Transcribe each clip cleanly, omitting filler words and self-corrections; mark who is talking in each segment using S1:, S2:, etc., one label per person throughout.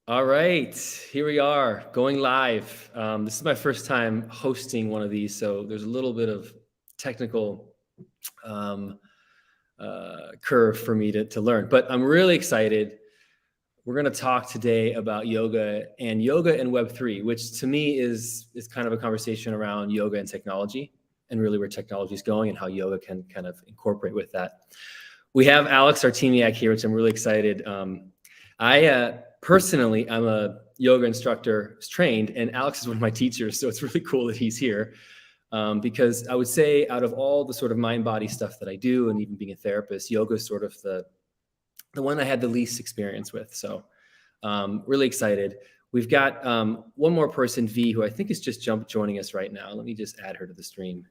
S1: All right, here we are going live. This is my first time hosting one of these, so there's a little bit of technical um, curve for me to learn, but I'm really excited. We're going to talk today about yoga and Web3, which to me is kind of a conversation around yoga and technology, and really where technology is going and how yoga can kind of incorporate with that. We have Alex Artemiak here, which I'm really excited. I personally, I'm a yoga instructor trained, and Alex is one of my teachers, so it's really cool that he's here. Because I would say out of all the sort of mind body stuff that I do, and even being a therapist, yoga is sort of the one I had the least experience with. So really excited. We've got one more person, V, who I think is just joining us right now. Let me just add her to the stream.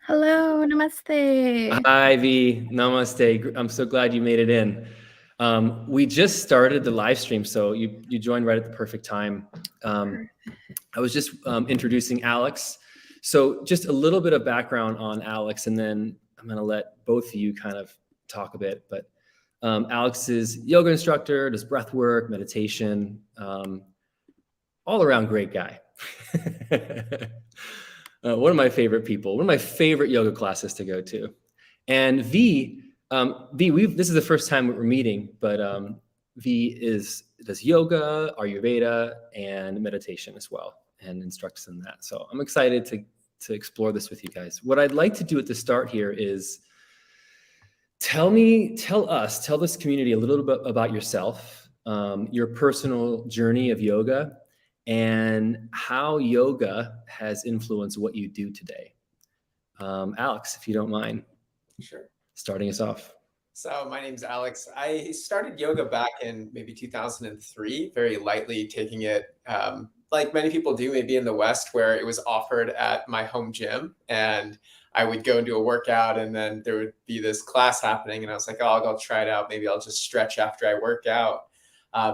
S2: Hello, namaste.
S1: Hi, V. Namaste. I'm so glad you made it in. We just started the live stream, so you joined right at the perfect time. I was just introducing Alex. So just a little bit of background on Alex, and then I'm going to let both of you kind of talk a bit. But Alex is yoga instructor, does breath work, meditation, all around great guy. One of my favorite people, one of my favorite yoga classes to go to. And V, this is the first time we're meeting, but V does yoga, Ayurveda, and meditation as well, and instructs in that. So I'm excited to explore this with you guys. What I'd like to do at the start here is tell this community a little bit about yourself, your personal journey of yoga, and how yoga has influenced what you do today. Alex, if you don't mind.
S3: Sure.
S1: Starting us off.
S3: So my name's Alex. I started yoga back in maybe 2003, very lightly taking it, like many people do, maybe in the West, where it was offered at my home gym. And I would go and do a workout, and then there would be this class happening. And I was like, oh, I'll go try it out. Maybe I'll just stretch after I work out.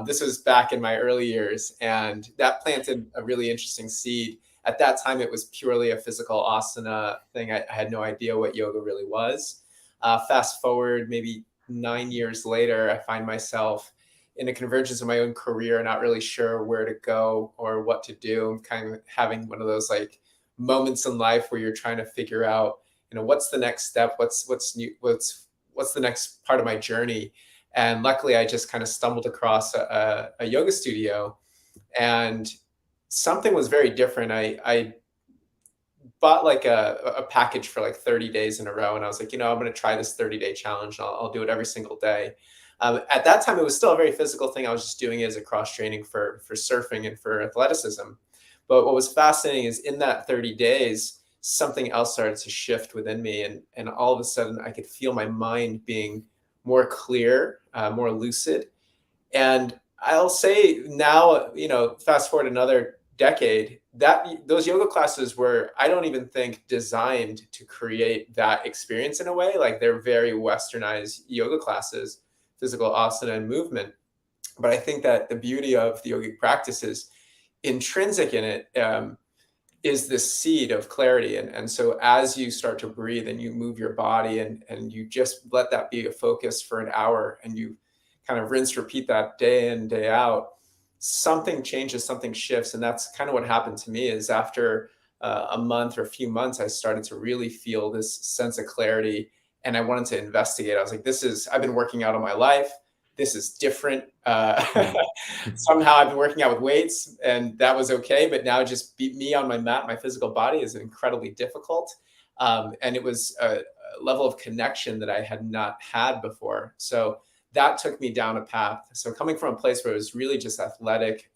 S3: This was back in my early years, and that planted a really interesting seed. At that time, it was purely a physical asana thing. I had no idea what yoga really was. Fast forward maybe 9 years later, I find myself in a convergence of my own career, not really sure where to go or what to do. I'm kind of having one of those like moments in life where you're trying to figure out, what's the next step, what's new, what's the next part of my journey. And luckily, I just kind of stumbled across a yoga studio, and something was very different. I bought like a package for like 30 days in a row, and I was like, I'm going to try this 30-day challenge. I'll do it every single day. At that time, it was still a very physical thing. I was just doing it as a cross training for surfing and for athleticism. But what was fascinating is in that 30 days, something else started to shift within me, and all of a sudden, I could feel my mind being more clear, more lucid. And I'll say now, fast forward another decade, that those yoga classes were, I don't even think, designed to create that experience in a way. Like, they're very westernized yoga classes, physical asana and movement. But I think that the beauty of the yogic practice is intrinsic in it, is this seed of clarity. And so as you start to breathe and you move your body and you just let that be a focus for an hour, and you kind of rinse, repeat that day in, day out, something changes, something shifts. And that's kind of what happened to me. Is after a month or a few months, I started to really feel this sense of clarity, and I wanted to investigate. I was like, I've been working out all my life. This is different. Somehow I've been working out with weights, and that was okay. But now just me on my mat, my physical body, is incredibly difficult. And it was a level of connection that I had not had before. So that took me down a path. So coming from a place where it was really just athletic,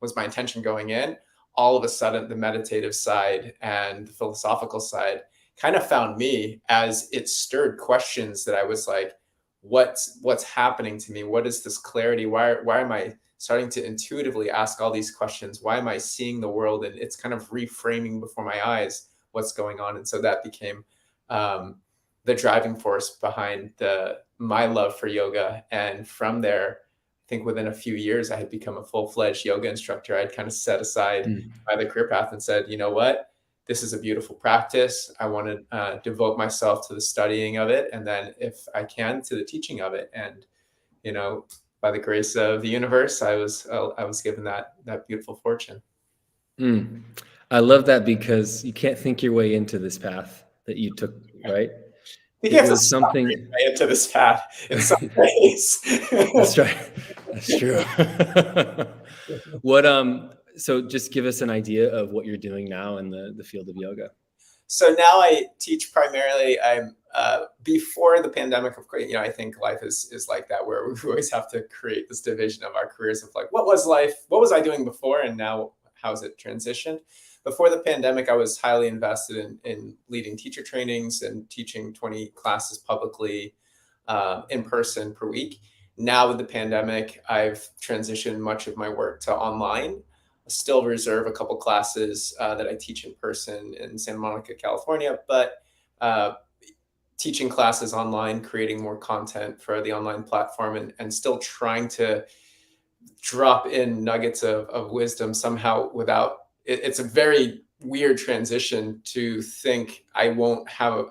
S3: was my intention going in, all of a sudden the meditative side and the philosophical side kind of found me, as it stirred questions that I was like, what's happening to me? What is this clarity? Why am I starting to intuitively ask all these questions? Why am I seeing the world? And it's kind of reframing before my eyes what's going on. And so that became the driving force behind my love for yoga. And from there, I think within a few years, I had become a full-fledged yoga instructor. I'd kind of set aside my career path and said, you know what? This is a beautiful practice. I want to devote myself to the studying of it, and then if I can, to the teaching of it. And, by the grace of the universe, I was given that beautiful fortune.
S1: Mm. I love that because you can't think your way into this path that you took, right?
S3: You
S1: It
S3: have to
S1: was
S3: stumble
S1: something.
S3: your way into this path in some ways.
S1: That's right. That's true. What so just give us an idea of what you're doing now in the field of yoga.
S3: So now I teach primarily. I'm before the pandemic. Of course, I think life is like that, where we always have to create this division of our careers of like, what was life? What was I doing before, and now how's it transitioned? Before the pandemic, I was highly invested in leading teacher trainings and teaching 20 classes publicly in person per week. Now with the pandemic, I've transitioned much of my work to online. I still reserve a couple classes that I teach in person in Santa Monica, California, but uh, teaching classes online, creating more content for the online platform, and still trying to drop in nuggets of wisdom somehow without it's a very weird transition to think I won't have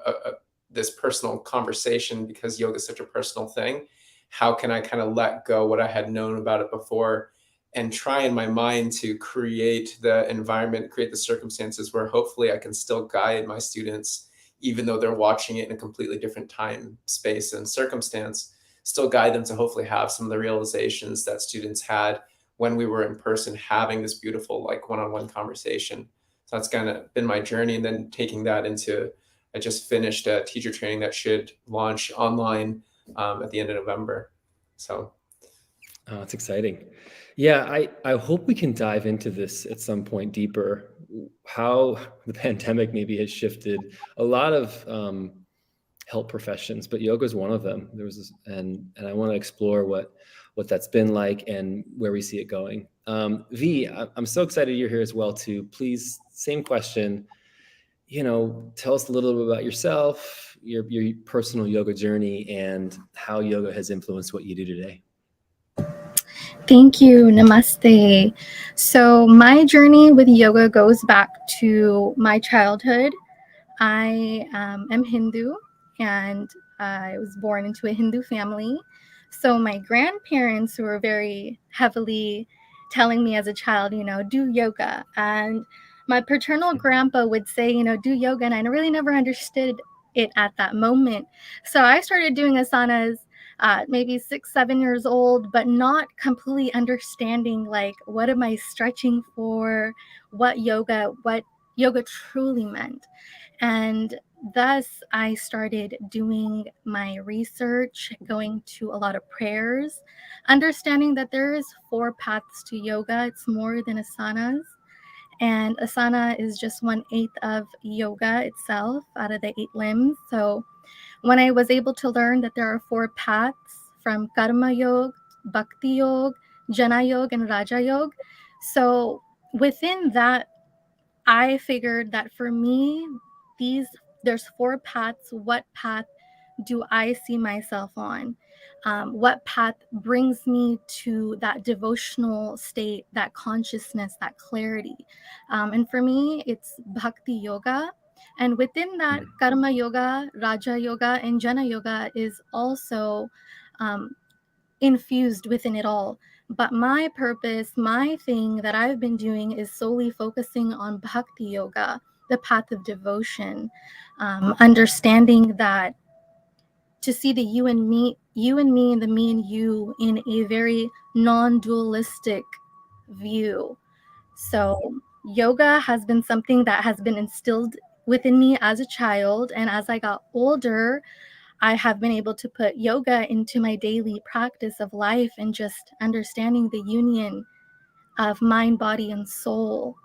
S3: this personal conversation because yoga is such a personal thing. How can I kind of let go what I had known about it before and try in my mind to create the environment, create the circumstances where hopefully I can still guide my students, even though they're watching it in a completely different time, space, and circumstance, still guide them to hopefully have some of the realizations that students had when we were in person having this beautiful like one-on-one conversation. So that's kind of been my journey. And then taking that into, I just finished a teacher training that should launch online at the end of November. So
S1: Oh, it's exciting. Yeah, I hope we can dive into this at some point deeper. How the pandemic maybe has shifted a lot of help professions, but yoga is one of them. There was this, and I want to explore what that's been like and where we see it going. V, I'm so excited you're here as well too. Please, same question. Tell us a little bit about yourself, your personal yoga journey, and how yoga has influenced what you do today.
S2: Thank you. Namaste. So, my journey with yoga goes back to my childhood. I am Hindu and I was born into a Hindu family. So, my grandparents were very heavily telling me as a child, do yoga. And my paternal grandpa would say, do yoga. And I really never understood it at that moment. So, I started doing asanas maybe 6, 7 years old, but not completely understanding like what am I stretching for, what yoga truly meant. And thus I started doing my research, going to a lot of prayers, understanding that there is 4 paths to yoga. It's more than asanas. And asana is just 1/8 of yoga itself out of the 8 limbs. So when I was able to learn that there are 4 paths from Karma Yoga, Bhakti Yoga, Jnana Yoga, and Raja Yoga. So within that, I figured that for me, there's 4 paths. What path do I see myself on? What path brings me to that devotional state, that consciousness, that clarity? And for me, it's Bhakti Yoga. And within that, Karma Yoga, Raja Yoga, and Jnana Yoga is also infused within it all. But my purpose, my thing that I've been doing is solely focusing on Bhakti Yoga, the path of devotion, understanding that to see the you and me, and the me and you in a very non-dualistic view. So yoga has been something that has been instilled within me as a child. And as I got older, I have been able to put yoga into my daily practice of life and just understanding the union of mind, body, and soul,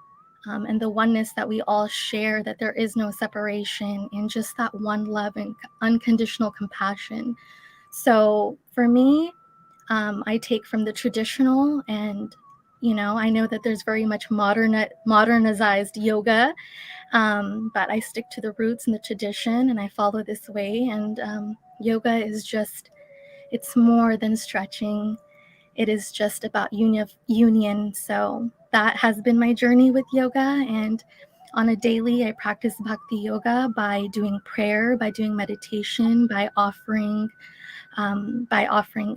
S2: and the oneness that we all share, that there is no separation, and just that one love and unconditional compassion. So for me, I take from the traditional, and I know that there's very much modernized yoga, but I stick to the roots and the tradition, and I follow this way. And yoga is just, it's more than stretching. It is just about union. So that has been my journey with yoga. And On a daily, I practice bhakti yoga by doing prayer, by doing meditation, by offering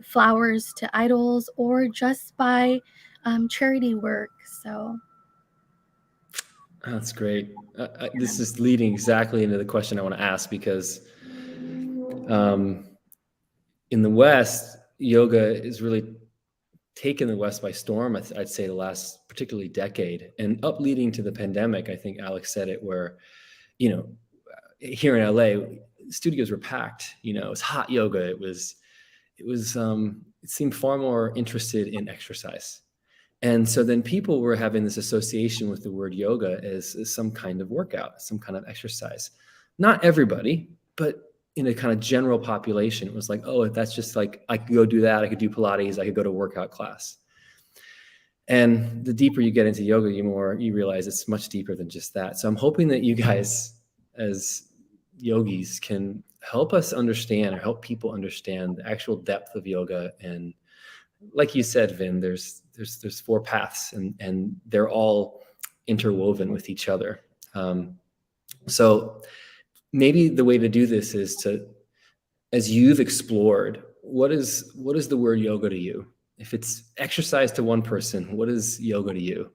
S2: flowers to idols, or just by charity work. So
S1: That's great. This is leading exactly into the question I want to ask, because in the West, yoga is really taken the West by storm. I'd say the last particularly decade, and up leading to the pandemic. I think Alex said it, where, you know, here in LA, studios were packed. You know, it was hot yoga. It seemed far more interested in exercise. And so then people were having this association with the word yoga as some kind of workout, some kind of exercise. Not everybody, but in a kind of general population, it was like, oh, that's just like, I could go do that. I could do Pilates. I could go to a workout class. And the deeper you get into yoga, the more you realize it's much deeper than just that. So I'm hoping that you guys, as yogis, can help us understand, or help people understand, the actual depth of yoga. And like you said, Vin, there's 4 paths, and they're all interwoven with each other. So maybe the way to do this is to, as you've explored, what is the word yoga to you? If it's exercise to one person, what is yoga to you?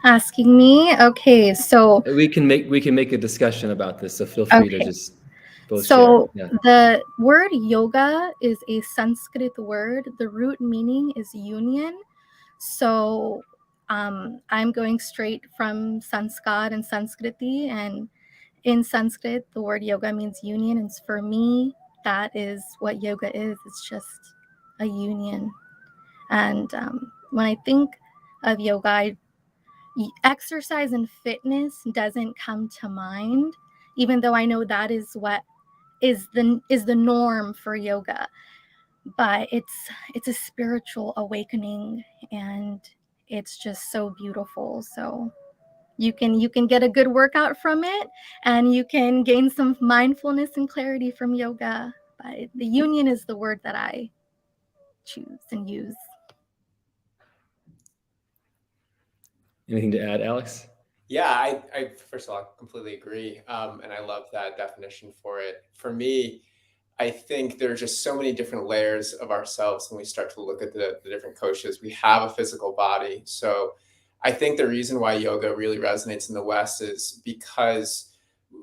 S2: Asking me, okay, so
S1: we can make a discussion about this. So feel free to just both
S2: so
S1: share. Yeah.
S2: The word yoga is a Sanskrit word. The root meaning is union. So I'm going straight from Sanskar and Sanskriti, and in Sanskrit, the word yoga means union. And for me, that is what yoga is. It's just a union. And when I think of yoga, exercise and fitness doesn't come to mind, even though I know that is what is the norm for yoga. But it's a spiritual awakening, and it's just so beautiful. So you can get a good workout from it, and you can gain some mindfulness and clarity from yoga. But the union is the word that I choose and use.
S1: Anything to add, Alex?
S3: Yeah, I first of all completely agree, and I love that definition for it. For me, I think there are just so many different layers of ourselves when we start to look at the different coaches. We have a physical body, so I think the reason why yoga really resonates in the West is because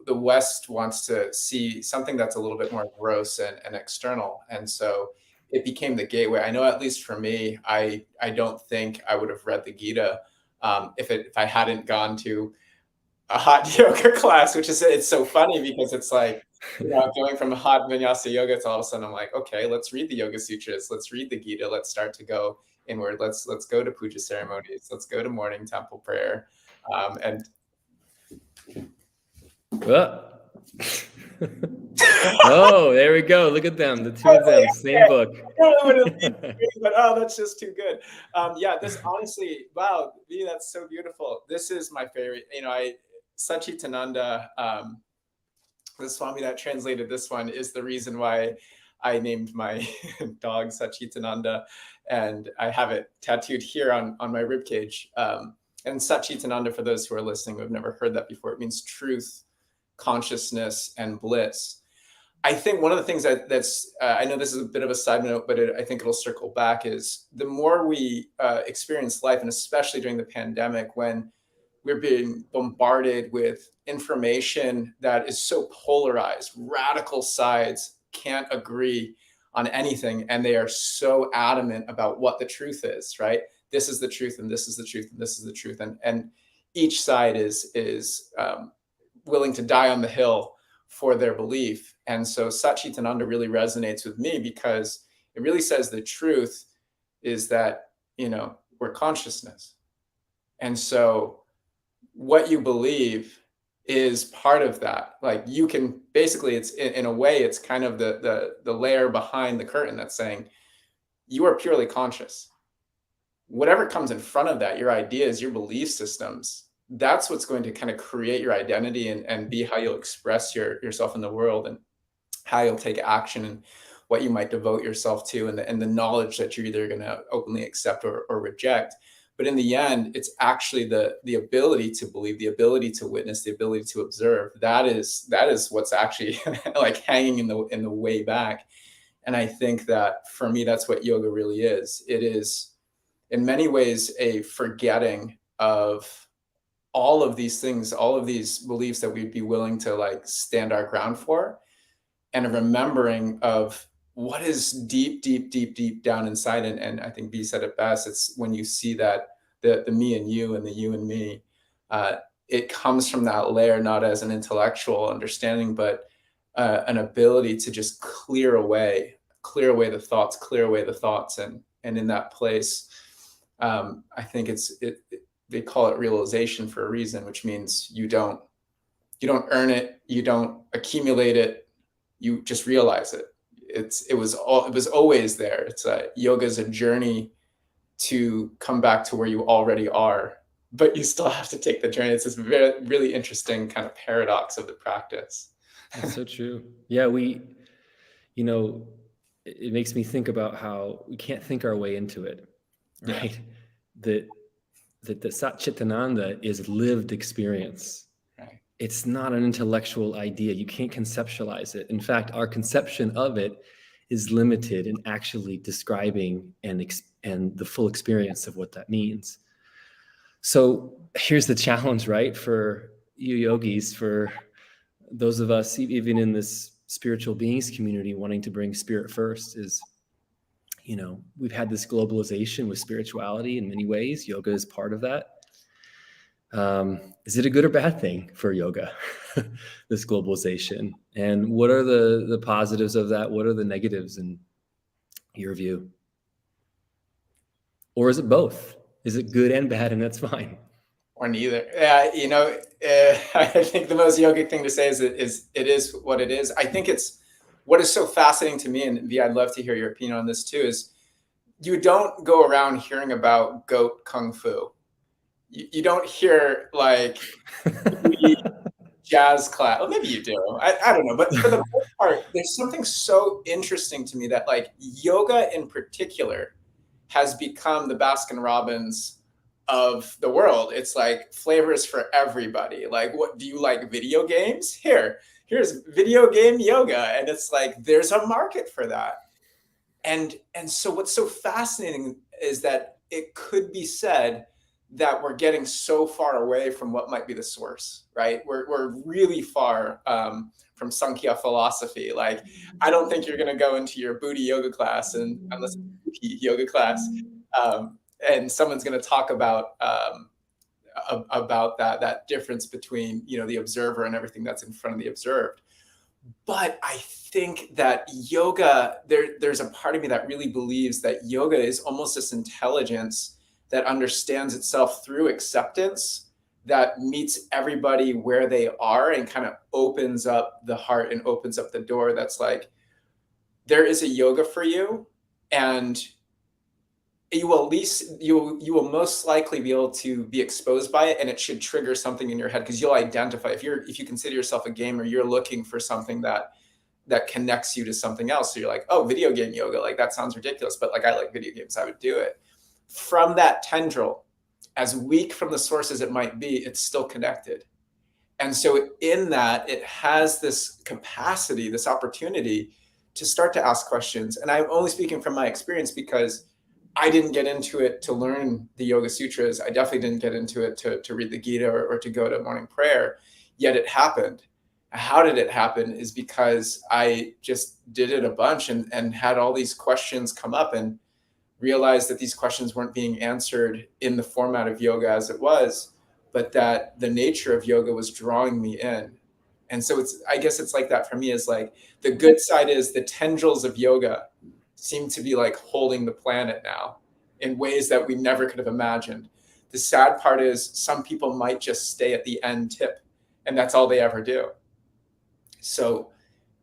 S3: the West wants to see something that's a little bit more gross and external, and so it became the gateway. I know, at least for me, I don't think I would have read the Gita if I hadn't gone to a hot yoga class, which is, it's so funny because it's like, you know, going from a hot vinyasa yoga to all of a sudden I'm like, okay, let's read the Yoga Sutras, let's read the Gita, let's start to go inward, let's go to puja ceremonies, let's go to morning temple prayer, and
S1: oh, there we go. Look at them, the two of them, same book.
S3: But oh, that's just too good. Yeah, this honestly, wow, that's so beautiful. This is my favorite. You know, Sachitananda, the Swami that translated this one, is the reason why I named my dog Sachitananda, and I have it tattooed here on my ribcage. And Sachitananda, for those who are listening who have never heard that before, it means truth, consciousness, and bliss. I think one of the things that's I know this is a bit of a side note, but I think it'll circle back, is the more we experience life, and especially during the pandemic, when we're being bombarded with information that is so polarized, radical sides can't agree on anything, and they are so adamant about what the truth is, right? This is the truth, and this is the truth, and this is the truth, and each side is willing to die on the hill for their belief. And so Satchitananda really resonates with me because it really says the truth is that, you know, we're consciousness. And so what you believe is part of that. Like, you can basically, it's in a way, it's kind of the layer behind the curtain that's saying you are purely conscious. Whatever comes in front of that, your ideas, your belief systems, that's what's going to kind of create your identity and be how you'll express yourself in the world, and how you'll take action, and what you might devote yourself to, and the knowledge that you're either going to openly accept or reject. But in the end, it's actually the ability to believe, the ability to witness, the ability to observe. That is what's actually like hanging in the way back. And I think that for me, that's what yoga really is. It is in many ways a forgetting of all of these things, all of these beliefs that we'd be willing to like stand our ground for, and a remembering of what is deep, deep, deep, deep down inside. And I think B said it best. It's when you see that the me and you and the you and me, it comes from that layer, not as an intellectual understanding, but an ability to just clear away the thoughts. And in that place, I think they call it realization for a reason, which means you don't earn it, you don't accumulate it, you just realize it. It was always there. Yoga is a journey to come back to where you already are, but you still have to take the journey. It's this really interesting kind of paradox of the practice.
S1: That's so true. Yeah, it makes me think about how we can't think our way into it, right? Yeah. That the Satchitananda is lived experience.
S3: Right.
S1: It's not an intellectual idea. You can't conceptualize it. In fact, our conception of it is limited in actually describing and the full experience of what that means. So here's the challenge, right? For you yogis, for those of us, even in this spiritual beings community, wanting to bring spirit first is, we've had this globalization with spirituality in many ways. Yoga is part of that. Is it a good or bad thing for yoga, this globalization? And what are the positives of that? What are the negatives in your view? Or is it both? Is it good and bad and that's fine?
S3: Or neither? Yeah, I think the most yogic thing to say is it is what it is. I think it's what is so fascinating to me, and V, I'd love to hear your opinion on this too, is you don't go around hearing about goat kung fu. You don't hear like jazz class. Well, maybe you do. I don't know. But for the most part, there's something so interesting to me that like yoga in particular has become the Baskin Robbins of the world. It's like flavors for everybody. Like, what do you like? Video games? Here's video game yoga. And it's like, there's a market for that. And so what's so fascinating is that it could be said that we're getting so far away from what might be the source, right? We're really far from Sankhya philosophy. Like, I don't think you're going to go into your booty yoga class unless it's a booty yoga class, and someone's going to talk about that difference between the observer and everything that's in front of the observed. But I think that yoga, there's a part of me that really believes that yoga is almost this intelligence that understands itself through acceptance, that meets everybody where they are and kind of opens up the heart and opens up the door. That's like, there is a yoga for you, and you will most likely be able to be exposed by it, and it should trigger something in your head because you'll identify. If you consider yourself a gamer, you're looking for something that connects you to something else. So you're like, oh, video game yoga, like that sounds ridiculous, but like I like video games, I would do it. From that tendril, as weak from the source as it might be, it's still connected. And so in that, it has this capacity, this opportunity to start to ask questions. And I'm only speaking from my experience because I didn't get into it to learn the Yoga Sutras. I definitely didn't get into it to read the Gita or to go to morning prayer, yet it happened. How did it happen is because I just did it a bunch and had all these questions come up and realized that these questions weren't being answered in the format of yoga as it was, but that the nature of yoga was drawing me in. And so I guess it's like that for me, is like the good side is the tendrils of yoga seem to be like holding the planet now in ways that we never could have imagined. The sad part is some people might just stay at the end tip and that's all they ever do. So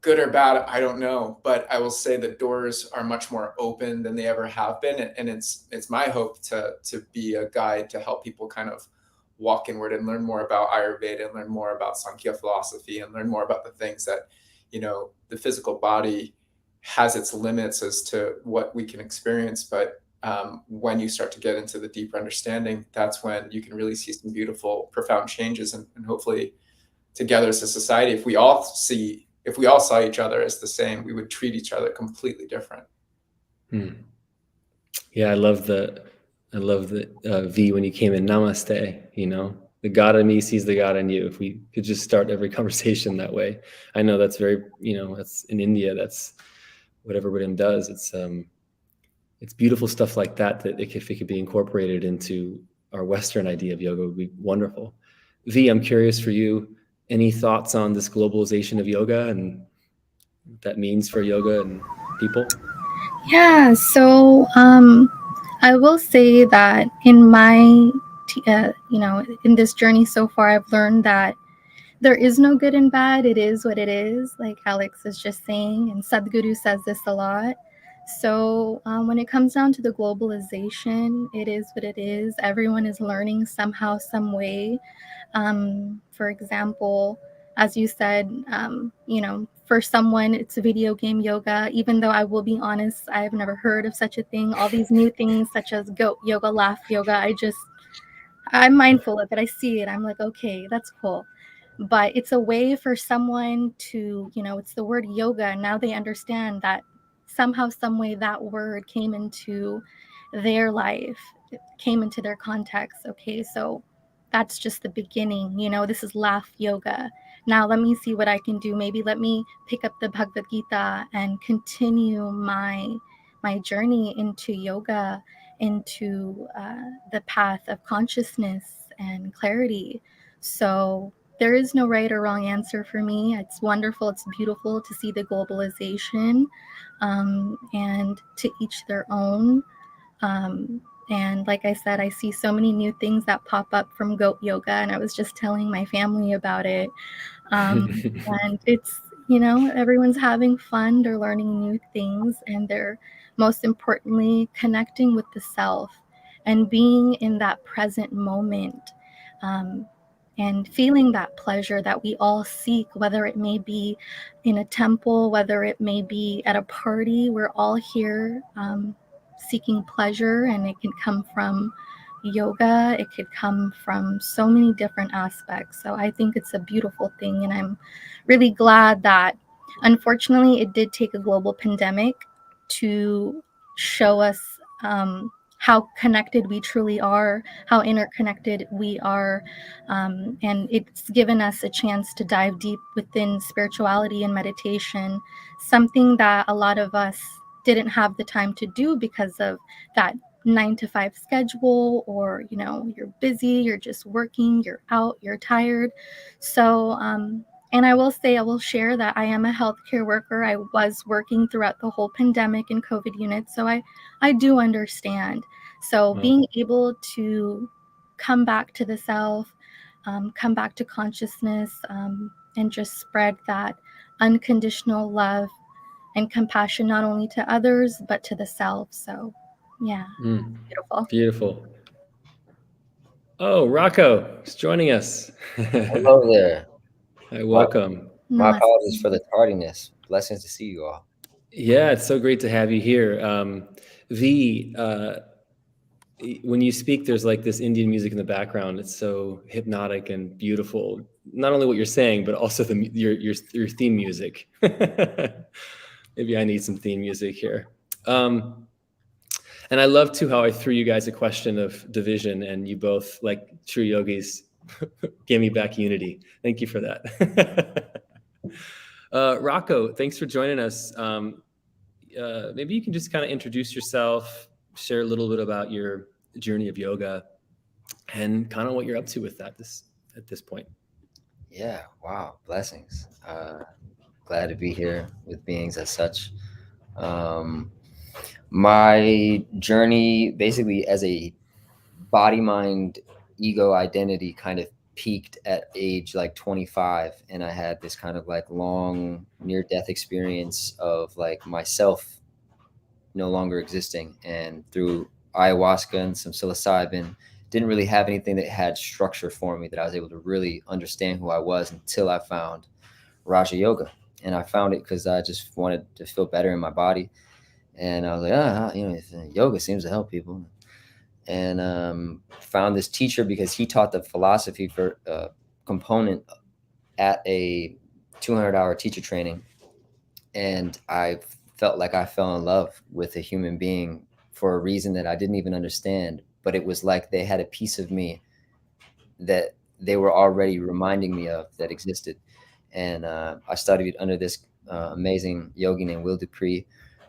S3: good or bad, I don't know, but I will say the doors are much more open than they ever have been. And it's my hope to be a guide to help people kind of walk inward and learn more about Ayurveda and learn more about Sankhya philosophy and learn more about the things that, the physical body has its limits as to what we can experience, but when you start to get into the deeper understanding, that's when you can really see some beautiful, profound changes, and hopefully together as a society, if we all saw each other as the same, we would treat each other completely different.
S1: Yeah, I love the V when you came in, namaste, you know, the God in me sees the God in you. If we could just start every conversation that way. I know that's very, you know, that's in India, that's what everybody does. It's beautiful stuff like that, if it could be incorporated into our Western idea of yoga, would be wonderful. V, I'm curious for you, any thoughts on this globalization of yoga and what that means for yoga and people?
S2: Yeah, so I will say that in my, in this journey so far, I've learned that there is no good and bad. It is what it is, like Alex is just saying, and Sadhguru says this a lot. So when it comes down to the globalization, it is what it is. Everyone is learning somehow, some way. For example, as you said, for someone, it's a video game yoga, even though I will be honest, I have never heard of such a thing. All these new things such as goat yoga, laugh yoga, I'm mindful of it. I see it. I'm like, okay, that's cool. But it's a way for someone to, it's the word yoga. Now they understand that somehow, some way that word came into their life, it came into their context. Okay, so that's just the beginning. This is laugh yoga. Now let me see what I can do. Maybe let me pick up the Bhagavad Gita and continue my journey into yoga, into the path of consciousness and clarity. So there is no right or wrong answer for me. It's wonderful. It's beautiful to see the globalization, and to each their own. And like I said, I see so many new things that pop up from goat yoga, and I was just telling my family about it. And it's, everyone's having fun, they're learning new things, and they're most importantly connecting with the self and being in that present moment, and feeling that pleasure that we all seek, whether it may be in a temple, whether it may be at a party. We're all here seeking pleasure, and it can come from yoga, it could come from so many different aspects. So I think it's a beautiful thing, and I'm really glad that, unfortunately, it did take a global pandemic to show us how connected we truly are, how interconnected we are, and it's given us a chance to dive deep within spirituality and meditation, something that a lot of us didn't have the time to do because of that 9 to 5 schedule, or you're busy, you're just working, you're out, you're tired. So and I will share that I am a healthcare worker. I was working throughout the whole pandemic and COVID unit, so I do understand. So being able to come back to the self, come back to consciousness, and just spread that unconditional love and compassion, not only to others but to the self. So yeah. Beautiful.
S1: Beautiful. Oh, Rocco is joining us.
S4: Hello there.
S1: Hi, welcome.
S4: My apologies for the tardiness. Blessings to see you all.
S1: Yeah, it's so great to have you here. V, when you speak, there's like this Indian music in the background. It's so hypnotic and beautiful. Not only what you're saying, but also your theme music. Maybe I need some theme music here. And I love too how I threw you guys a question of division, and you both, like true yogis, gave me back unity. Thank you for that. Rocco, thanks for joining us. Maybe you can just kind of introduce yourself, share a little bit about your journey of yoga, and kind of what you're up to with that at this point.
S4: Yeah, wow, blessings. Glad to be here with beings as such. My journey, basically as a body, mind, ego identity, kind of peaked at age like 25, and I had this kind of like long near-death experience of like myself no longer existing, and through ayahuasca and some psilocybin, didn't really have anything that had structure for me that I was able to really understand who I was until I found Raja Yoga. And I found it because I just wanted to feel better in my body. And I was like, yoga seems to help people. And found this teacher because he taught the philosophy for component at a 200-hour teacher training. And I felt like I fell in love with a human being for a reason that I didn't even understand. But it was like they had a piece of me that they were already reminding me of that existed. And I studied under this amazing yogi named Will Dupree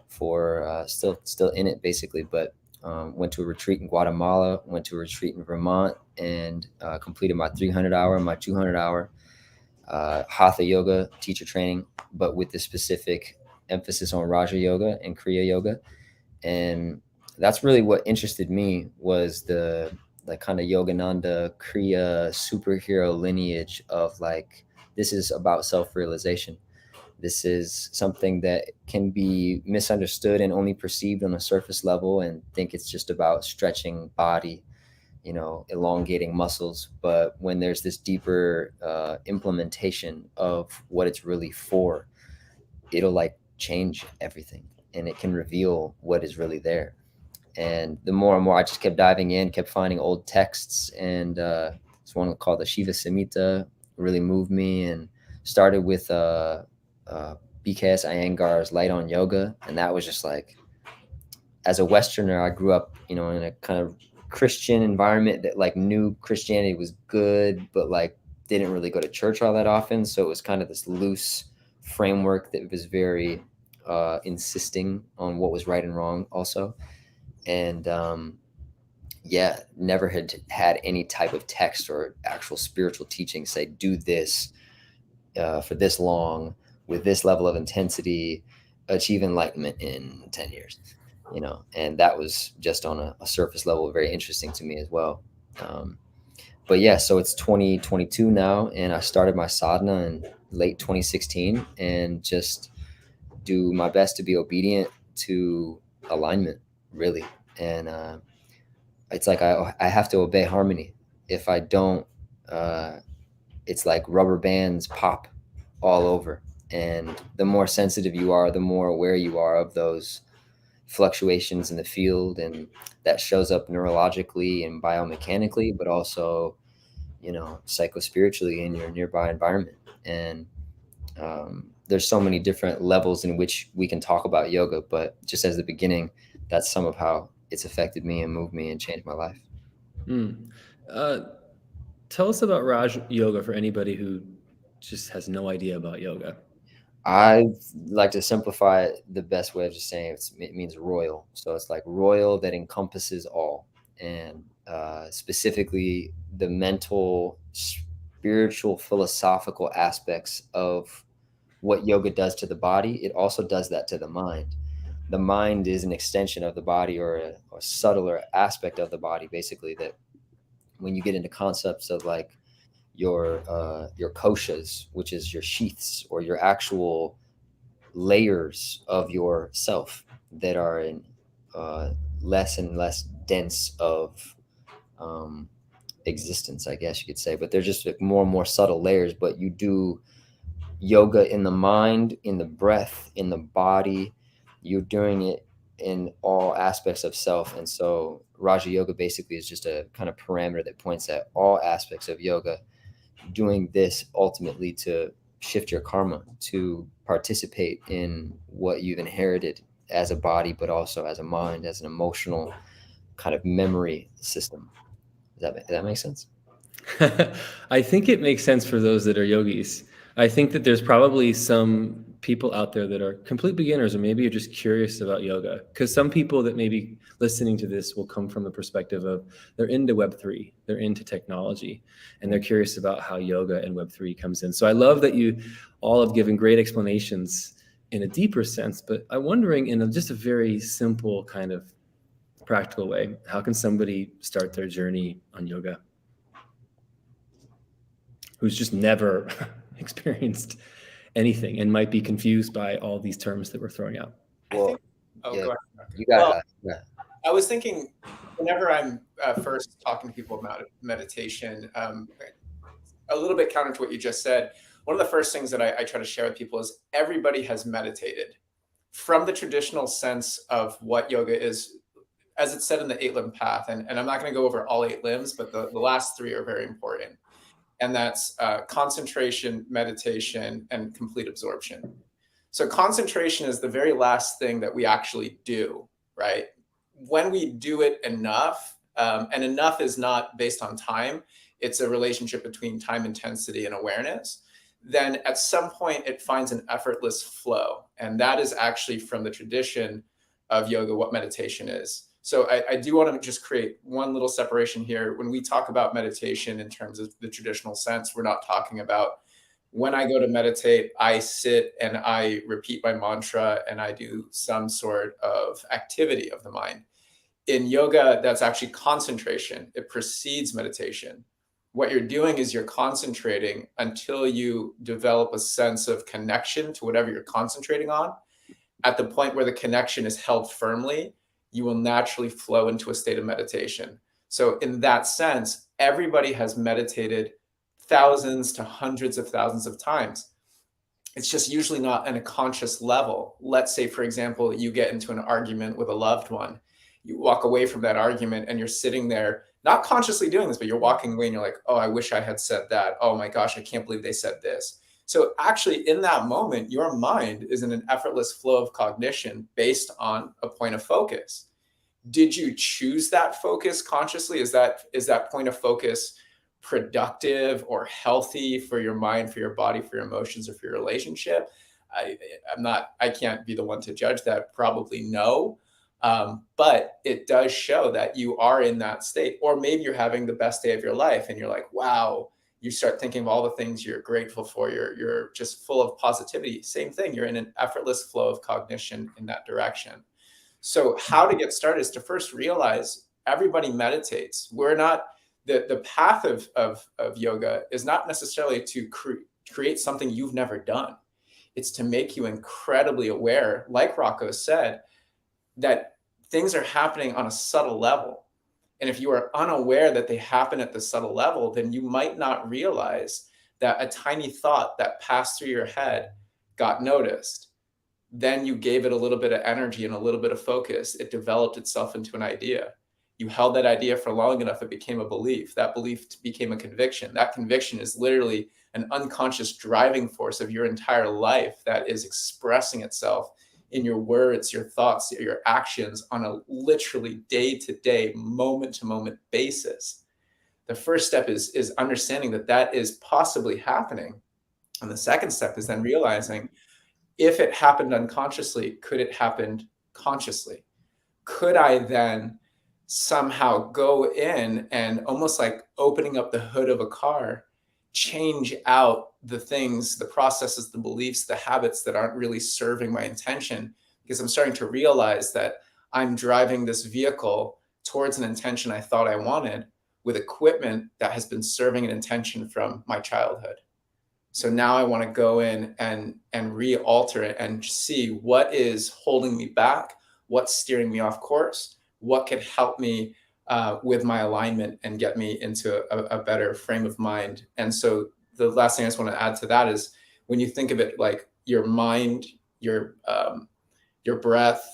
S4: for still in it basically, but went to a retreat in Guatemala, went to a retreat in Vermont, and completed my 300-hour and my 200-hour Hatha yoga teacher training, but with the specific emphasis on Raja yoga and Kriya yoga. And that's really what interested me, was the like kind of Yogananda Kriya superhero lineage of like, this is about self-realization. This is something that can be misunderstood and only perceived on a surface level and think it's just about stretching body, elongating muscles. But when there's this deeper implementation of what it's really for, it'll like change everything, and it can reveal what is really there. And the more and more I just kept diving in, kept finding old texts, and this one called the Shiva Samhita really moved me, and started with BKS Iyengar's Light on Yoga. And that was just like, as a Westerner, I grew up, in a kind of Christian environment that like knew Christianity was good, but like didn't really go to church all that often. So it was kind of this loose framework that was very insisting on what was right and wrong also. And never had any type of text or actual spiritual teaching say, do this for this long, with this level of intensity, achieve enlightenment in 10 years, and that was just on a surface level very interesting to me as well. But yeah, so it's 2022 now, and I started my sadhana in late 2016, and just do my best to be obedient to alignment, really. And it's like I have to obey harmony. If I don't, it's like rubber bands pop all over. And the more sensitive you are, the more aware you are of those fluctuations in the field, and that shows up neurologically and biomechanically, but also, psychospiritually in your nearby environment. And there's so many different levels in which we can talk about yoga, but just as the beginning, that's some of how it's affected me and moved me and changed my life.
S1: Tell us about Raj Yoga for anybody who just has no idea about yoga.
S4: I like to simplify it. The best way of just saying it means royal. So it's like royal that encompasses all, and specifically the mental, spiritual, philosophical aspects of what yoga does to the body. It also does that to the mind. The mind is an extension of the body, or a subtler aspect of the body, basically, that when you get into concepts of like your koshas, which is your sheaths or your actual layers of your self that are in less and less dense of existence, I guess you could say, but they're just like more and more subtle layers. But you do yoga in the mind, in the breath, in the body. You're doing it in all aspects of self. And so Raja Yoga basically is just a kind of parameter that points at all aspects of yoga, doing this ultimately to shift your karma, to participate in what you've inherited as a body, but also as a mind, as an emotional kind of memory system. Does that make sense?
S1: I think it makes sense for those that are yogis. I think that there's probably some people out there that are complete beginners, or maybe you're just curious about yoga. Because some people that may be listening to this will come from the perspective of they're into Web3, they're into technology, and they're curious about how yoga and Web3 comes in. So I love that you all have given great explanations in a deeper sense, but I'm wondering in just a very simple kind of practical way, how can somebody start their journey on yoga who's just never experienced anything and might be confused by all these terms that we're throwing out?
S3: Go ahead.
S4: You got it.
S3: I was thinking, whenever I'm first talking to people about meditation, a little bit counter to what you just said, one of the first things that I try to share with people is everybody has meditated. from the traditional sense of what yoga is, as it's said in the 8-limb path, and I'm not going to go over all 8 limbs, but the last 3 are very important. And that's concentration, meditation, and complete absorption. So concentration is the very last thing that we actually do, right? When we do it enough, and enough is not based on time, it's a relationship between time intensity and awareness, then at some point it finds an effortless flow. And that is actually from the tradition of yoga what meditation is. So I do want to just create one little separation here. When we talk about meditation in terms of the traditional sense, we're not talking about when I go to meditate, I sit and I repeat my mantra and I do some sort of activity of the mind. In yoga, that's actually concentration. It precedes meditation. What you're doing is you're concentrating until you develop a sense of connection to whatever you're concentrating on. At the point where the connection is held firmly, you will naturally flow into a state of meditation. So in that sense, everybody has meditated thousands to hundreds of thousands of times. It's just usually not on a conscious level. Let's say, for example, you get into an argument with a loved one. You walk away from that argument and you're sitting there, not consciously doing this, but you're walking away and you're like, oh, I wish I had said that. Oh my gosh, I can't believe they said this. So actually in that moment, your mind is in an effortless flow of cognition based on a point of focus. Did you choose that focus consciously? Is that point of focus productive or healthy for your mind, for your body, for your emotions, or for your relationship? I can't be the one to judge that. Probably no. But it does show that you are in that state. Or maybe you're having the best day of your life and you're like, wow, you start thinking of all the things you're grateful for. You're just full of positivity. Same thing. You're in an effortless flow of cognition in that direction. So how to get started is to first realize everybody meditates. We're not, the path of yoga is not necessarily to create something you've never done. It's to make you incredibly aware, like Rocco said, that things are happening on a subtle level. And if you are unaware that they happen at the subtle level, then you might not realize that a tiny thought that passed through your head got noticed. Then you gave it a little bit of energy and a little bit of focus. It developed itself into an idea. You held that idea for long enough, it became a belief. That belief became a conviction. That conviction is literally an unconscious driving force of your entire life that is expressing itself in your words, your thoughts, your actions on a literally day-to-day, moment-to-moment basis. The first step is understanding that that is possibly happening. And the second step is then realizing, if it happened unconsciously, could it happen consciously? Could I then somehow go in and, almost like opening up the hood of a car, change out the things, the processes, the beliefs, the habits that aren't really serving my intention, because I'm starting to realize that I'm driving this vehicle towards an intention I thought I wanted with equipment that has been serving an intention from my childhood. So now I want to go in and re-alter it and see what is holding me back, what's steering me off course, what could help me with my alignment and get me into a better frame of mind. And so the last thing I just want to add to that is, when you think of it like your mind, your breath,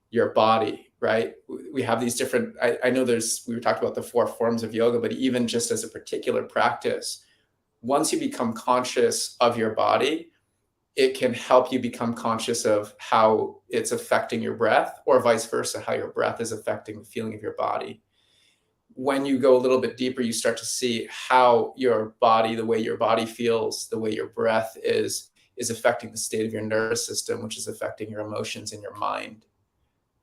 S3: your body, right? We have these different, I know we were talking about the 4 forms of yoga, but even just as a particular practice, once you become conscious of your body, it can help you become conscious of how it's affecting your breath, or vice versa, how your breath is affecting the feeling of your body. When you go a little bit deeper, you start to see how your body, the way your body feels, the way your breath is affecting the state of your nervous system, which is affecting your emotions and your mind.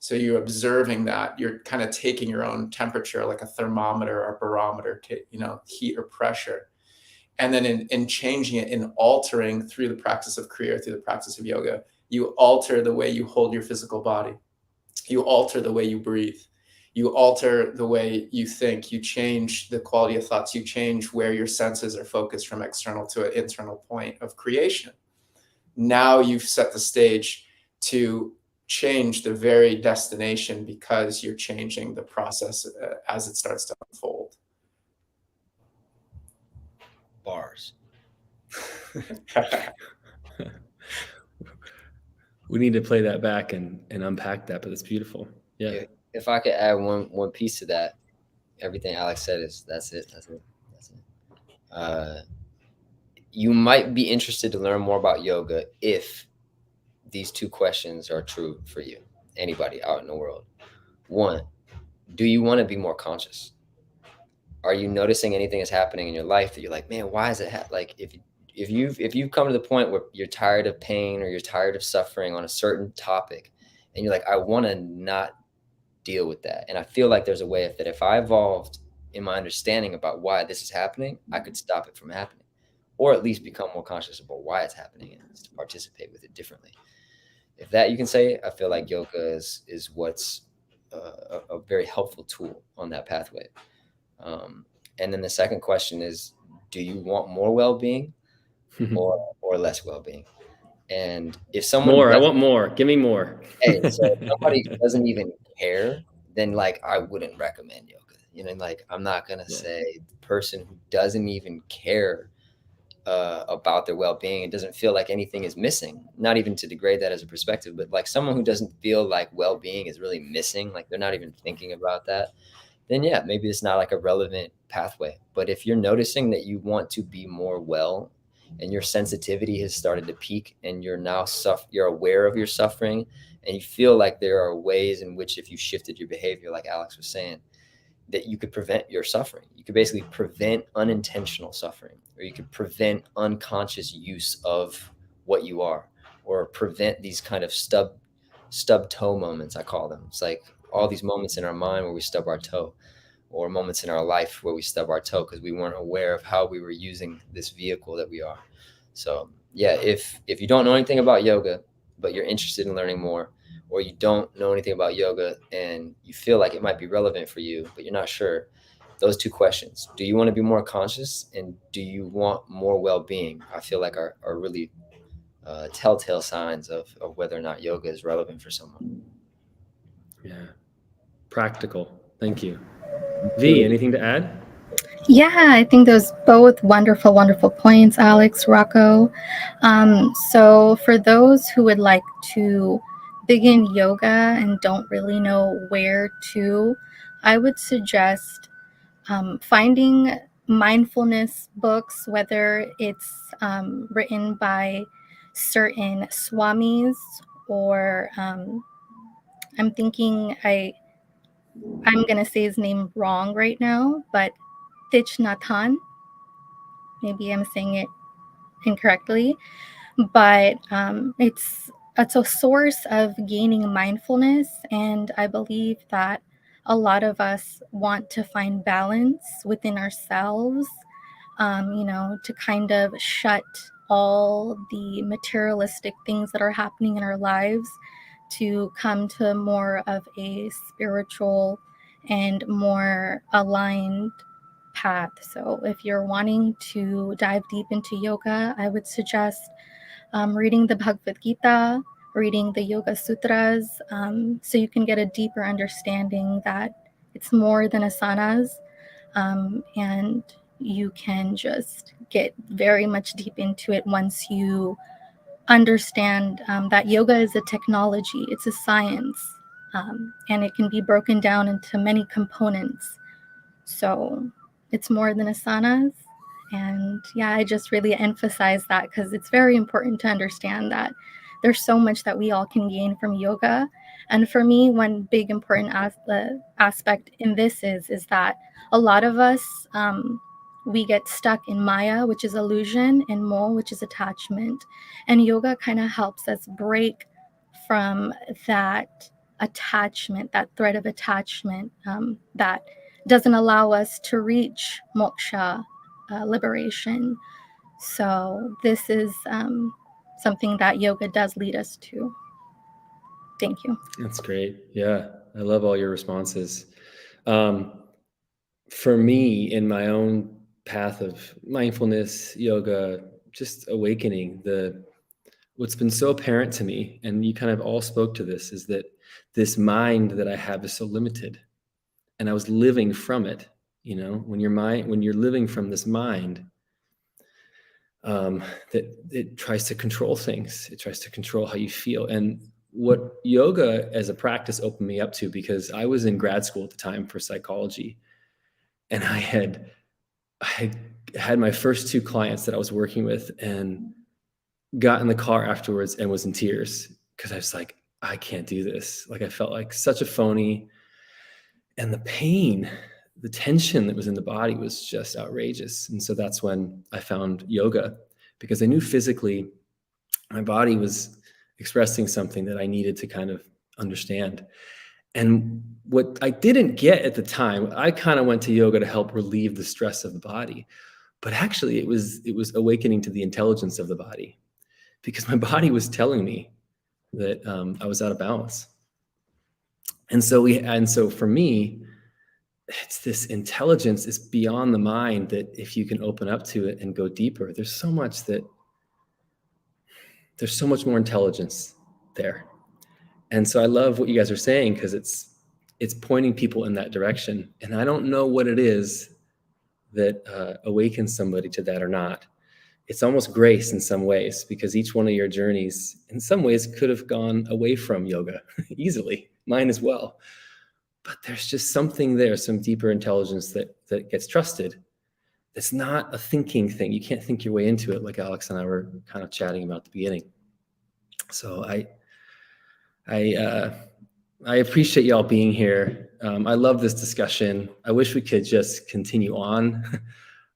S3: So you're observing that. You're kind of taking your own temperature, like a thermometer or barometer, heat or pressure. And then in changing it, in altering through the practice of Kriya, through the practice of yoga, you alter the way you hold your physical body. You alter the way you breathe. You alter the way you think. You change the quality of thoughts. You change where your senses are focused from external to an internal point of creation. Now you've set the stage to change the very destination, because you're changing the process as it starts to unfold.
S4: Bars.
S1: We need to play that back and unpack that, but it's beautiful. Yeah.
S4: If I could add one piece to that, everything Alex said is that's it. You might be interested to learn more about yoga if these two questions are true for you, anybody out in the world. One, do you want to be more conscious? Are you noticing anything is happening in your life that you're like, man, why is it like if you've come to the point where you're tired of pain or you're tired of suffering on a certain topic and you're like, I want to not deal with that. And I feel like there's a way that if I evolved in my understanding about why this is happening, I could stop it from happening, or at least become more conscious about why it's happening and to participate with it differently. If that you can say, I feel like yoga is what's a very helpful tool on that pathway. And then the second question is, do you want more well-being or less well-being? And if someone
S1: more, I want more. Give me more.
S4: Hey, so if somebody doesn't even care, then like I wouldn't recommend yoga. You know, like I'm not gonna say the person who doesn't even care about their well-being and doesn't feel like anything is missing, not even to degrade that as a perspective, but like someone who doesn't feel like well-being is really missing, like they're not even thinking about that, then yeah, maybe it's not like a relevant pathway. But if you're noticing that you want to be more well and your sensitivity has started to peak and you're now you're aware of your suffering and you feel like there are ways in which if you shifted your behavior, like Alex was saying, that you could prevent your suffering. You could basically prevent unintentional suffering, or you could prevent unconscious use of what you are, or prevent these kind of stub toe moments, I call them. It's like all these moments in our mind where we stub our toe, or moments in our life where we stub our toe because we weren't aware of how we were using this vehicle that we are. So yeah, if you don't know anything about yoga, but you're interested in learning more, or you don't know anything about yoga and you feel like it might be relevant for you, but you're not sure, those two questions, do you want to be more conscious and do you want more well-being, I feel like are really telltale signs of whether or not yoga is relevant for someone.
S1: Yeah. Practical. Thank you. V, anything to add?
S2: Yeah, I think those both wonderful, wonderful points, Alex, Rocco. So for those who would like to begin yoga and don't really know where to, I would suggest finding mindfulness books, whether it's written by certain swamis or I'm thinking I'm going to say his name wrong right now, but Thich Nhat Hanh. Maybe I'm saying it incorrectly, but it's a source of gaining mindfulness, and I believe that a lot of us want to find balance within ourselves, to kind of shut all the materialistic things that are happening in our lives to come to more of a spiritual and more aligned path. So if you're wanting to dive deep into yoga, I would suggest reading the Bhagavad Gita, reading the Yoga Sutras, so you can get a deeper understanding that it's more than asanas, and you can just get very much deep into it once you understand that yoga is a technology, it's a science, and it can be broken down into many components. So it's more than asanas. And yeah, I just really emphasize that because it's very important to understand that there's so much that we all can gain from yoga. And for me, one big important aspect in this is that a lot of us, we get stuck in Maya, which is illusion, and Mo, which is attachment. And yoga kind of helps us break from that attachment, that thread of attachment that doesn't allow us to reach moksha, liberation. So this is something that yoga does lead us to. Thank you.
S1: That's great. Yeah, I love all your responses. For me, in my own path of mindfulness, yoga, just awakening, what's been so apparent to me, and you kind of all spoke to this, is that this mind that I have is so limited, and I was living from it. When you're living from this mind, that it tries to control things. It tries to control how you feel. And what yoga as a practice opened me up to, because I was in grad school at the time for psychology, and I had my first 2 clients that I was working with, and got in the car afterwards and was in tears because I was like, I can't do this. Like, I felt like such a phony, and the pain, the tension that was in the body was just outrageous. And so that's when I found yoga, because I knew physically my body was expressing something that I needed to kind of understand. And what I didn't get at the time, I kind of went to yoga to help relieve the stress of the body. But actually, it was awakening to the intelligence of the body, because my body was telling me that I was out of balance. And so for me, it's this intelligence is beyond the mind, that if you can open up to it and go deeper, there's so much more intelligence there. And so I love what you guys are saying, because it's pointing people in that direction. And I don't know what it is that awakens somebody to that or not. It's almost grace in some ways, because each one of your journeys in some ways could have gone away from yoga easily, mine as well. But there's just something there, some deeper intelligence that gets trusted. It's not a thinking thing. You can't think your way into it, like Alex and I were kind of chatting about at the beginning. So I appreciate y'all being here. I love this discussion. I wish we could just continue on.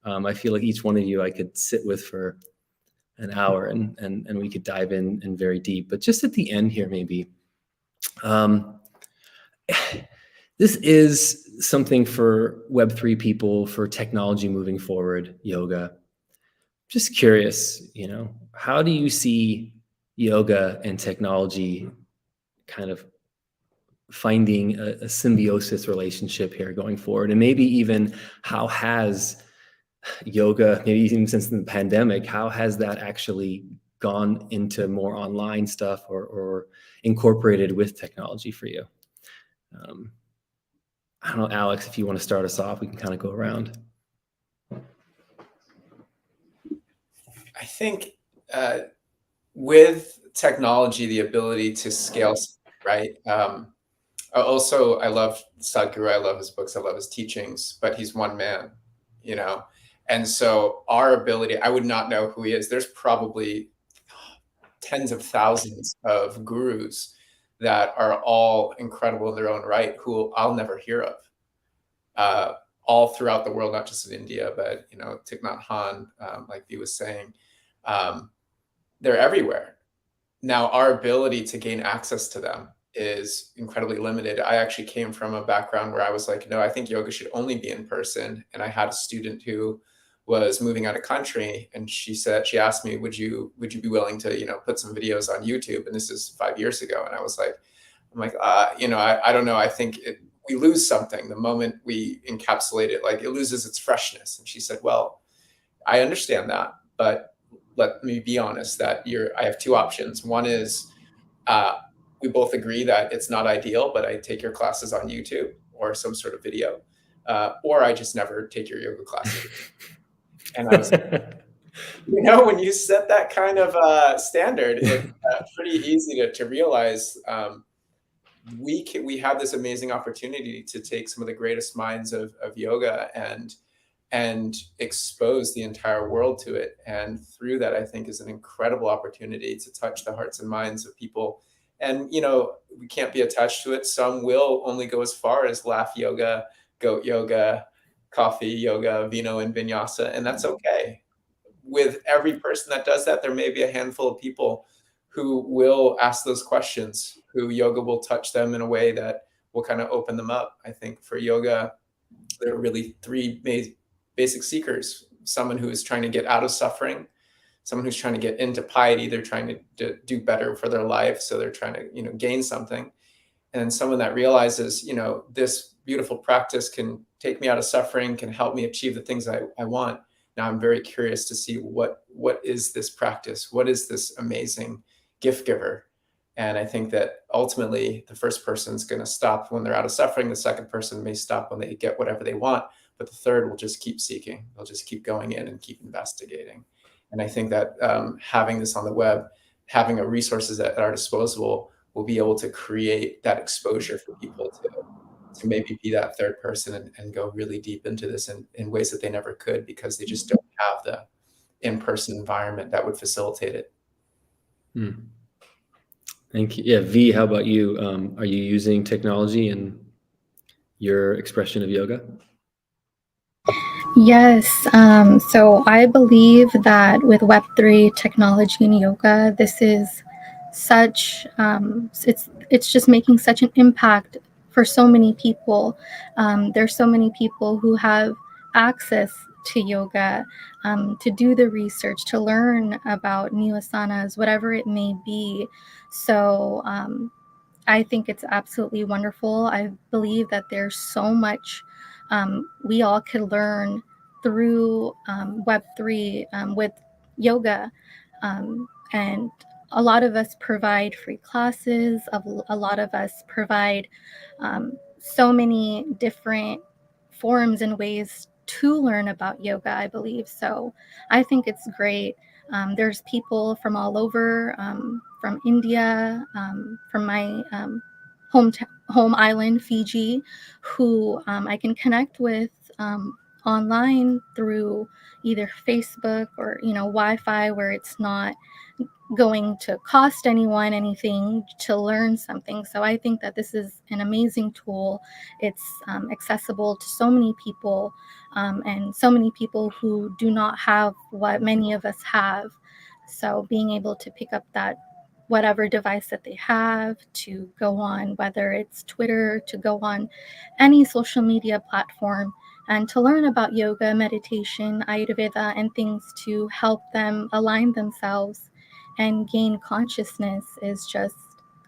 S1: I feel like each one of you I could sit with for an hour and we could dive in very deep. But just at the end here, maybe, this is something for Web3 people, for technology moving forward, yoga. Just curious, how do you see yoga and technology kind of finding a symbiosis relationship here going forward? And maybe even how has yoga, maybe even since the pandemic, how has that actually gone into more online stuff or incorporated with technology for you? I don't know, Alex, if you want to start us off, we can kind of go around.
S3: I think with technology, the ability to scale, right? Also, I love Sadhguru. I love his books. I love his teachings, but he's one man, And so our ability, I would not know who he is. There's probably tens of thousands of gurus that are all incredible in their own right, who I'll never hear of, all throughout the world, not just in India, but, Thich Nhat Hanh, like Vee was saying, they're everywhere. Now, our ability to gain access to them is incredibly limited. I actually came from a background where I was like, no, I think yoga should only be in person. And I had a student who was moving out of country, and she asked me, would you be willing to, put some videos on YouTube? And this is 5 years ago. And I was like, I don't know. I think we lose something the moment we encapsulate it, like it loses its freshness. And she said, well, I understand that, but let me be honest that I have 2 options. One is, we both agree that it's not ideal, but I take your classes on YouTube or some sort of video, or I just never take your yoga classes. And I was like, when you set that kind of standard, it's pretty easy to realize we have this amazing opportunity to take some of the greatest minds of yoga and expose the entire world to it. And through that, I think is an incredible opportunity to touch the hearts and minds of people. And, we can't be attached to it. Some will only go as far as laugh yoga, goat yoga, coffee yoga, vino and vinyasa, and that's okay. With every person that does that, there may be a handful of people who will ask those questions, who yoga will touch them in a way that will kind of open them up. I think for yoga, there are really 3 basic seekers: someone who is trying to get out of suffering, someone who's trying to get into piety, they're trying to do better for their life, so they're trying to gain something, and then someone that realizes this beautiful practice can take me out of suffering, can help me achieve the things I want. Now I'm very curious to see what is this practice, what is this amazing gift giver. And I think that ultimately the first person's going to stop when they're out of suffering, the second person may stop when they get whatever they want, but the third will just keep seeking. They'll just keep going in and keep investigating. And I think that having this on the web, having resources at our disposal, will be able to create that exposure for people to maybe be that third person and go really deep into this in ways that they never could, because they just don't have the in-person environment that would facilitate it.
S1: Thank you. Yeah, V, how about you? Are you using technology in your expression of yoga?
S2: Yes. So I believe that with Web3 technology and yoga, this is such it's just making such an impact for so many people. There's so many people who have access to yoga, to do the research, to learn about new asanas, whatever it may be. So I think it's absolutely wonderful. I believe that there's so much we all could learn through Web3 with yoga. And a lot of us provide free classes, a lot of us provide so many different forms and ways to learn about yoga, I believe. So I think it's great. There's people from all over, from India, from my home island, Fiji, who I can connect with online through either Facebook or Wi-Fi, where it's not going to cost anyone anything to learn something. So I think that this is an amazing tool. It's accessible to so many people, and so many people who do not have what many of us have. So being able to pick up that whatever device that they have to go on, whether it's Twitter, to go on any social media platform, and to learn about yoga, meditation, Ayurveda, and things to help them align themselves and gain consciousness is just,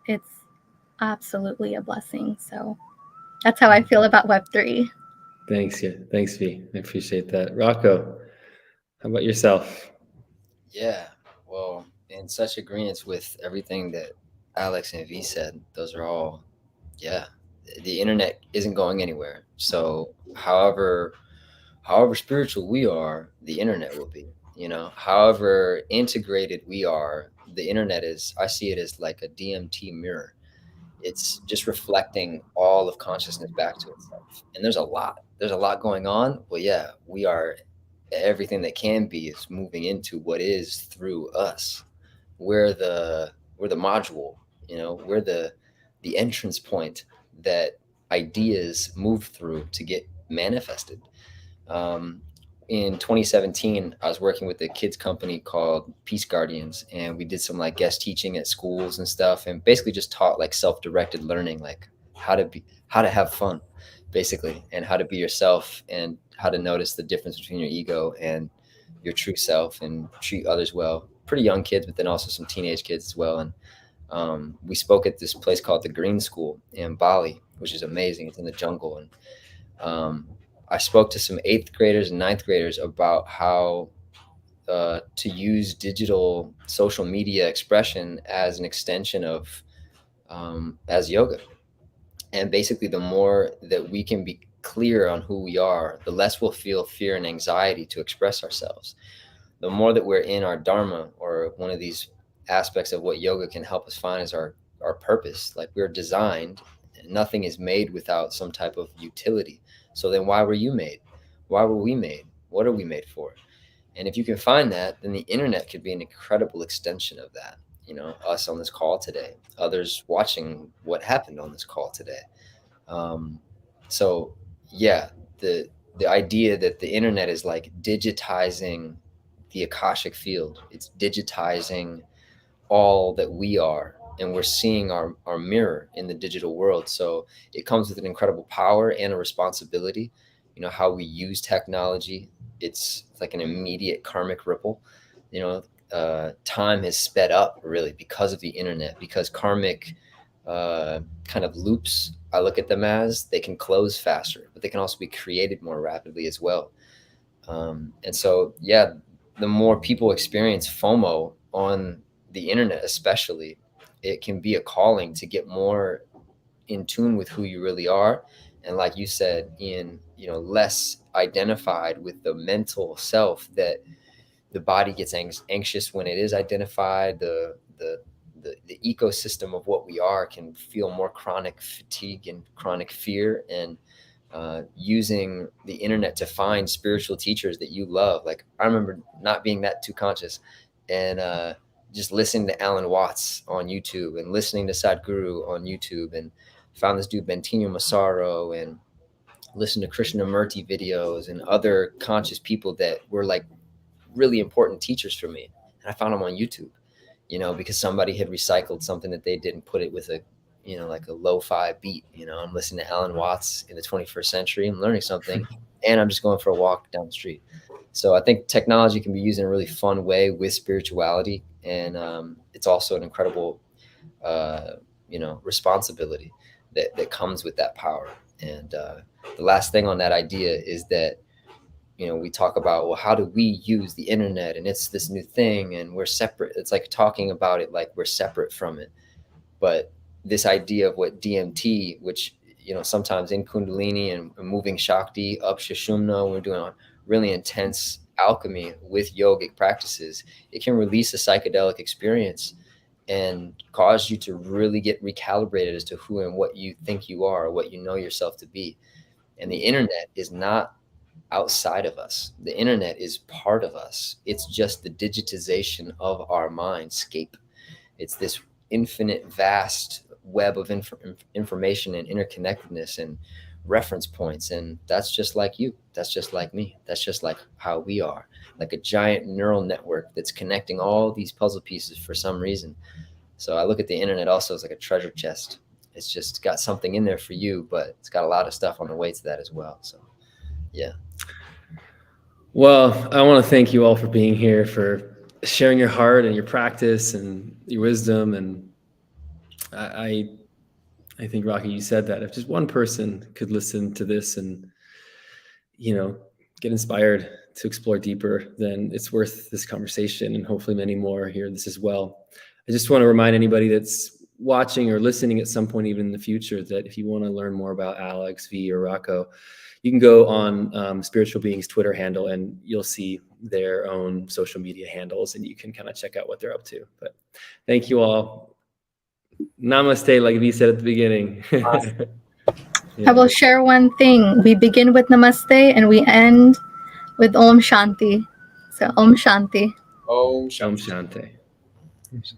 S2: it's absolutely a blessing. So that's how I feel about Web3.
S1: Thanks. Yeah. Thanks, V. I appreciate that. Rocco, how about yourself?
S4: Yeah, well, in such agreement with everything that Alex and V said, those are all, yeah, the internet isn't going anywhere. So, however spiritual we are, the internet will be. However integrated we are, the internet is. I see it as like a DMT mirror. It's just reflecting all of consciousness back to itself. And there's a lot going on. But yeah, we are, everything that can be is moving into what is through us. We're the module, we're the entrance point that ideas move through to get manifested. um, in 2017, I was working with a kids company called Peace Guardians, and we did some like guest teaching at schools and stuff, and basically just taught like self-directed learning, like how to have fun, basically, and how to be yourself, and how to notice the difference between your ego and your true self, and treat others well. Pretty young kids, but then also some teenage kids as well. And we spoke at this place called the Green School in Bali, which is amazing. It's in the jungle, and um, I spoke to some eighth graders and ninth graders about how to use digital social media expression as an extension of as yoga. And basically, the more that we can be clear on who we are, the less we'll feel fear and anxiety to express ourselves. The more that we're in our dharma, or one of these aspects of what yoga can help us find, is our purpose. Like, we're designed, nothing is made without some type of utility. So then why were you made? Why were we made? What are we made for? And if you can find that, then the internet could be an incredible extension of that. Us on this call today, others watching what happened on this call today. um, so yeah, the idea that the internet is like digitizing the Akashic field. It's digitizing all that we are, and we're seeing our mirror in the digital world. So it comes with an incredible power and a responsibility. How we use technology, it's like an immediate karmic ripple. Time has sped up really because of the internet, because karmic kind of loops, I look at them as, they can close faster, but they can also be created more rapidly as well. And so, yeah, the more people experience FOMO on the internet, especially, it can be a calling to get more in tune with who you really are. And like you said, Ian, less identified with the mental self that the body gets anxious when it is identified. The ecosystem of what we are can feel more chronic fatigue and chronic fear. And using the internet to find spiritual teachers that you love. Like I remember not being that too conscious, and just listening to Alan Watts on YouTube and listening to Sadhguru on YouTube, and found this dude Bentinho Massaro, and listened to Krishnamurti videos and other conscious people that were like really important teachers for me. And I found them on YouTube, because somebody had recycled something that they didn't, put it with a, like a lo-fi beat. I'm listening to Alan Watts in the 21st century. I'm learning something, and I'm just going for a walk down the street. So I think technology can be used in a really fun way with spirituality, and it's also an incredible, responsibility that comes with that power. And the last thing on that idea is that, we talk about, well, how do we use the internet, and it's this new thing and we're separate. It's like talking about it like we're separate from it. But this idea of what DMT, which, sometimes in Kundalini and moving Shakti up Sushumna, we're doing really intense alchemy with yogic practices, it can release a psychedelic experience and cause you to really get recalibrated as to who and what you think you are, or what you know yourself to be. And the internet is not outside of us. The internet is part of us. It's just the digitization of our mindscape. It's this infinite, vast web of information and interconnectedness and reference points. And that's just like you. That's just like me. That's just like how we are, like a giant neural network that's connecting all these puzzle pieces for some reason. So I look at the internet also as like a treasure chest. It's just got something in there for you, but it's got a lot of stuff on the way to that as well. So, yeah.
S1: Well, I want to thank you all for being here, for sharing your heart and your practice and your wisdom. And I think, Rocky, you said that if just one person could listen to this and, get inspired to explore deeper, then it's worth this conversation, and hopefully many more hear this as well. I just want to remind anybody that's watching or listening at some point, even in the future, that if you want to learn more about Alex, V, or Rocco, you can go on Spiritual Beings Twitter handle, and you'll see their own social media handles, and you can kind of check out what they're up to. But thank you all. Namaste, like V said at the beginning.
S2: I
S1: Yeah.
S2: will share one thing. We begin with Namaste and we end with Om Shanti. So Om Shanti.
S3: Om
S1: Om
S3: Shanti.
S1: Shanti.